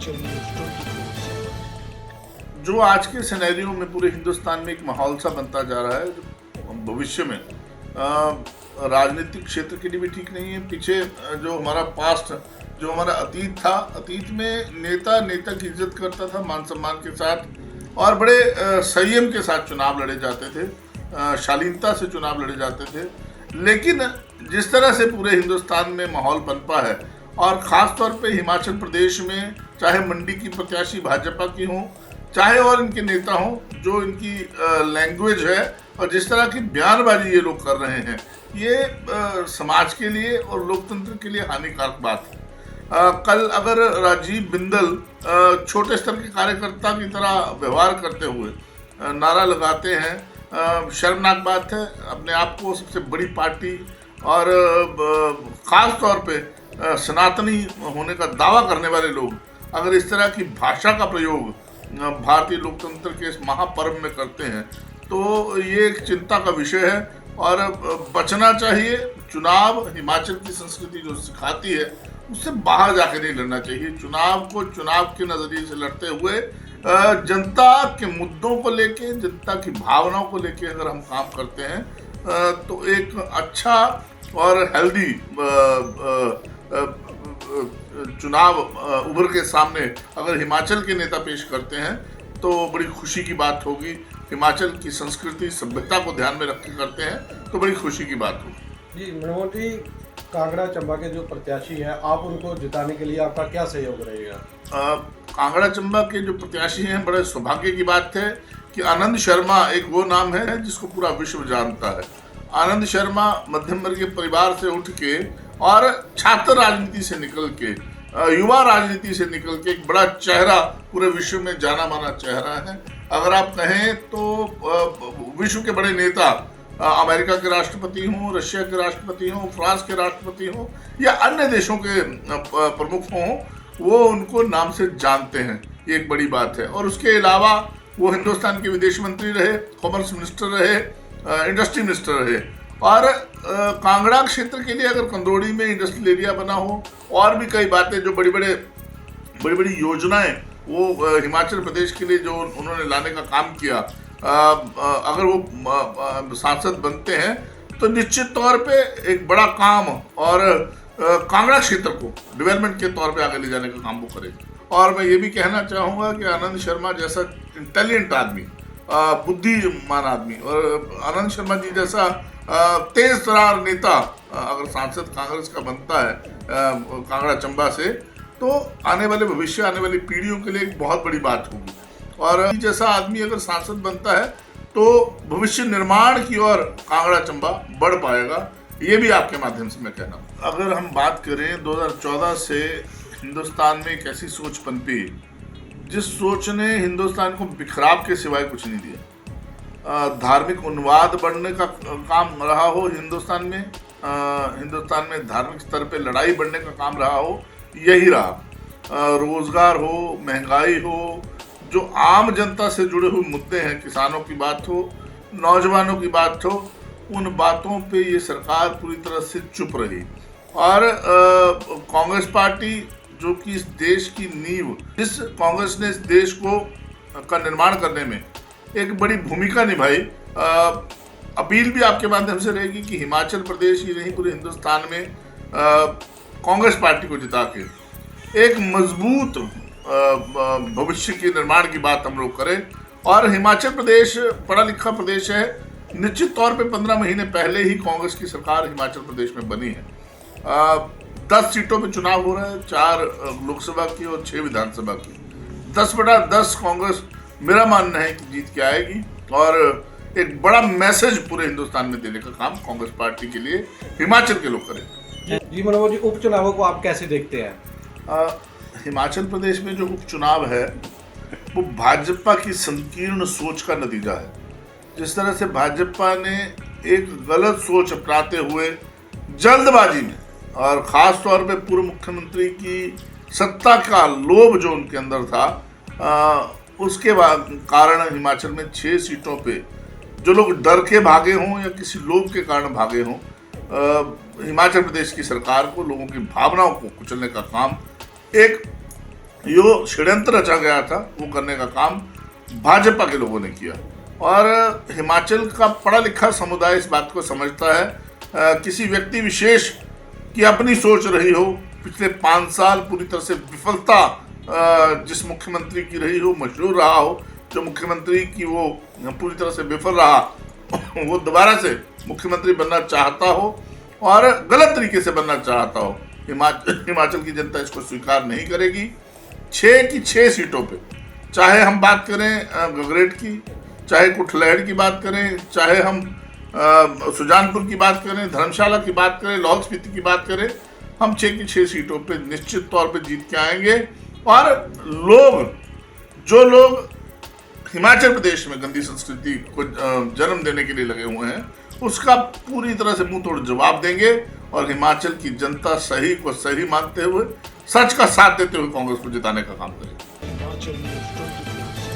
Himachal news 24/7। जो आज के सिनेरियो में पूरे हिंदुस्तान में एक माहौल सा बनता जा रहा है, जो भविष्य में राजनीतिक क्षेत्र के लिए भी ठीक नहीं है। पीछे जो हमारा पास्ट, जो हमारा अतीत था, अतीत में नेता की इज्जत करता था मान सम्मान के साथ और बड़े संयम के साथ चुनाव लड़े जाते थे, शालीनता से चुनाव लड़े जाते थे। लेकिन जिस तरह से पूरे हिंदुस्तान में माहौल पनपा है और ख़ास तौर पे हिमाचल प्रदेश में, चाहे मंडी की प्रत्याशी भाजपा की हों, चाहे और इनके नेता हों, जो इनकी लैंग्वेज है और जिस तरह की बयानबाजी ये लोग कर रहे हैं, ये समाज के लिए और लोकतंत्र के लिए हानिकारक बात है। कल अगर राजीव बिंदल छोटे स्तर के कार्यकर्ता की तरह व्यवहार करते हुए नारा लगाते हैं, शर्मनाक बात है। अपने आप को सबसे बड़ी पार्टी और ख़ास तौर पे सनातनी होने का दावा करने वाले लोग अगर इस तरह की भाषा का प्रयोग भारतीय लोकतंत्र के इस महापर्व में करते हैं तो ये एक चिंता का विषय है और बचना चाहिए। चुनाव हिमाचल की संस्कृति जो सिखाती है उससे बाहर जाकर नहीं लड़ना चाहिए। चुनाव को चुनाव के नज़रिए से लड़ते हुए जनता के मुद्दों को लेके, जनता की भावनाओं को लेके अगर हम काम करते हैं तो एक अच्छा और हेल्दी चुनाव उभर के सामने अगर हिमाचल के नेता पेश करते हैं तो बड़ी खुशी की बात होगी। हिमाचल की संस्कृति सभ्यता को ध्यान में रख के करते हैं तो बड़ी खुशी की बात होगी। जी मनमोहन जी, कांगड़ा चंबा के जो प्रत्याशी हैं, आप उनको जिताने के लिए आपका क्या सहयोग रहेगा? कांगड़ा चंबा के जो प्रत्याशी हैं, बड़े सौभाग्य की बात है कि आनंद शर्मा एक वो नाम है जिसको पूरा विश्व जानता है। आनंद शर्मा मध्यम वर्गीय परिवार से उठ के और छात्र राजनीति से निकल के, युवा राजनीति से निकल के एक बड़ा चेहरा, पूरे विश्व में जाना माना चेहरा है। अगर आप कहें तो विश्व के बड़े नेता, अमेरिका के राष्ट्रपति हों, रशिया के राष्ट्रपति हों, फ्रांस के राष्ट्रपति हों या अन्य देशों के प्रमुख हों, वो उनको नाम से जानते हैं। ये एक बड़ी बात है। और उसके अलावा वो हिंदुस्तान के विदेश मंत्री रहे, कॉमर्स मिनिस्टर रहे, इंडस्ट्री मिनिस्टर रहे। और कांगड़ा क्षेत्र के लिए अगर कंदोड़ी में इंडस्ट्रियल एरिया बना हो और भी कई बातें, जो बड़ी बड़ी योजनाएं वो हिमाचल प्रदेश के लिए जो उन्होंने लाने का काम किया, अगर वो सांसद बनते हैं तो निश्चित तौर पे एक बड़ा काम और कांगड़ा क्षेत्र को डेवलपमेंट के तौर पे आगे ले जाने का काम वो करेंगे। और मैं ये भी कहना चाहूँगा कि आनंद शर्मा जैसा इंटेलिजेंट आदमी, बुद्धिमान आदमी और आनंद शर्मा जी जैसा तेज तरार नेता अगर सांसद कांग्रेस का बनता है कांगड़ा चंबा से, तो आने वाले भविष्य, आने वाली पीढ़ियों के लिए एक बहुत बड़ी बात होगी। और जैसा आदमी अगर सांसद बनता है तो भविष्य निर्माण की ओर कांगड़ा चंबा बढ़ पाएगा। ये भी आपके माध्यम से मैं कहना हूँ। अगर हम बात करें 2014 से हिंदुस्तान में एक ऐसी सोच पनपी जिस सोच ने हिंदुस्तान को बिखराव के सिवाय कुछ नहीं दिया। धार्मिक उन्माद बढ़ने का काम रहा हो हिंदुस्तान में धार्मिक स्तर पे लड़ाई बढ़ने का काम रहा हो, यही रहा। रोजगार हो, महंगाई हो, जो आम जनता से जुड़े हुए मुद्दे हैं, किसानों की बात हो, नौजवानों की बात हो, उन बातों पे ये सरकार पूरी तरह से चुप रही। और कांग्रेस पार्टी जो कि इस देश की नींव, जिस कांग्रेस ने इस देश का निर्माण करने में एक बड़ी भूमिका निभाई, अपील भी आपके माध्यम से रहेगी कि हिमाचल प्रदेश ही नहीं पूरे हिंदुस्तान में कांग्रेस पार्टी को जिता के एक मजबूत भविष्य के निर्माण की बात हम लोग करें। और हिमाचल प्रदेश पढ़ा लिखा प्रदेश है। निश्चित तौर पे 15 महीने पहले ही कांग्रेस की सरकार हिमाचल प्रदेश में बनी है। 10 सीटों पे चुनाव हो रहा है, 4 लोकसभा की और 6 विधानसभा की। 10/10 कांग्रेस, मेरा मानना है कि जीत के आएगी और एक बड़ा मैसेज पूरे हिंदुस्तान में देने का काम कांग्रेस पार्टी के लिए हिमाचल के लोग करेंगे। जी मनोहर जी, उपचुनावों को आप कैसे देखते हैं? हिमाचल प्रदेश में जो उपचुनाव है वो भाजपा की संकीर्ण सोच का नतीजा है। जिस तरह से भाजपा ने एक गलत सोच अपनाते हुए जल्दबाजी में, और ख़ास तौर पे पूर्व मुख्यमंत्री की सत्ता का लोभ जो उनके अंदर था, उसके कारण हिमाचल में 6 सीटों पे जो लोग डर के भागे हों या किसी लोभ के कारण भागे हों, हिमाचल प्रदेश की सरकार को, लोगों की भावनाओं को कुचलने का काम एक जो षड्यंत्र रचा गया था वो करने का काम भाजपा के लोगों ने किया। और हिमाचल का पढ़ा लिखा समुदाय इस बात को समझता है। किसी व्यक्ति विशेष की अपनी सोच रही हो, पिछले 5 साल पूरी तरह से विफलता जिस मुख्यमंत्री की रही हो, मशहूर रहा हो, जो मुख्यमंत्री की वो पूरी तरह से विफल रहा, वो दोबारा से मुख्यमंत्री बनना चाहता हो और गलत तरीके से बनना चाहता हो, हिमाचल की जनता इसको स्वीकार नहीं करेगी। 6 की 6 सीटों पे, चाहे हम बात करें गगरेट की, चाहे कुटलैहड़ की बात करें, चाहे हम सुजानपुर की बात करें, धर्मशाला की बात करें, लाहौल स्पीति की बात करें, हम 6 की 6 सीटों पे निश्चित तौर पे जीत के आएंगे। और जो लोग हिमाचल प्रदेश में गंदी संस्कृति को जन्म देने के लिए लगे हुए हैं, उसका पूरी तरह से मुंह तोड़ जवाब देंगे और हिमाचल की जनता सही को सही मानते हुए, सच का साथ देते हुए कांग्रेस को जिताने का काम करेगी। हिमाचल न्यूज़ 24